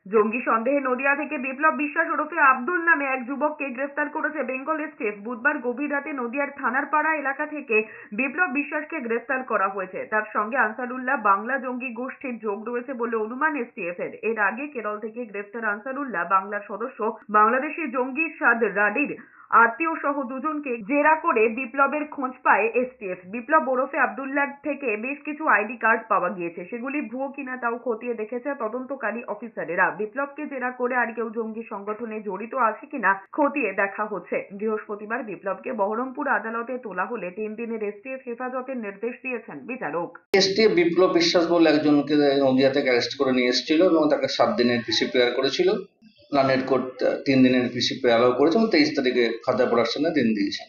জঙ্গি সন্দেহে নদিয়া থেকে বিপ্লব বিশ্বাস ওরফে আব্দুল নামে এক যুবককে গ্রেফতার করেছে বেঙ্গল এসটিএফ। বুধবার গভীর রাতে নদিয়ার থানার পাড়া এলাকা থেকে বিপ্লব বিশ্বাসকে গ্রেফতার করা হয়েছে। তার সঙ্গে আনসারুল্লাহ বাংলা জঙ্গি গোষ্ঠীর যোগ রয়েছে বলে অনুমান এসটিএফ এর। এর আগে কেরল থেকে গ্রেফতার আনসারুল্লাহ বাংলার সদস্য বাংলাদেশি জঙ্গি সাদ রাডির আত্মীয় সহ দুজনকে জেরা করে বিপ্লবের খোঁজ পায় এসটিএফ। বিপ্লব ওরফে আব্দুল্লাহ থেকে বেশ কিছু আইডি কার্ড পাওয়া গিয়েছে, সেগুলি ভুয়ো কিনা তাও খতিয়ে দেখেছে তদন্তকারী অফিসারেরা। বিপ্লবকে জেরা করে আর কেউ জঙ্গি সংগঠনে জড়িত আছে কিনা খতিয়ে দেখা হচ্ছে। বৃহস্পতিবার বিপ্লবকে বহরমপুর আদালতে তোলা হলে 3 দিনের এসটিএফ হেফাজতের নির্দেশ দিয়েছেন বিচারক। এসটিএফ বিপ্লব বিশ্বাস বলে একজনকে নদিয়া থেকে অ্যারেস্ট করে নিয়ে এসেছিল এবং তাকে 7 দিনের পিসি প্রেয়ার করেছিল। প্ল্যানেট কোর্ট 3 দিনের পিসি প্রেয়ারও করেছে এবং 23 তারিখে ফার্দার প্রোডাকশনে দিন দিয়েছেন।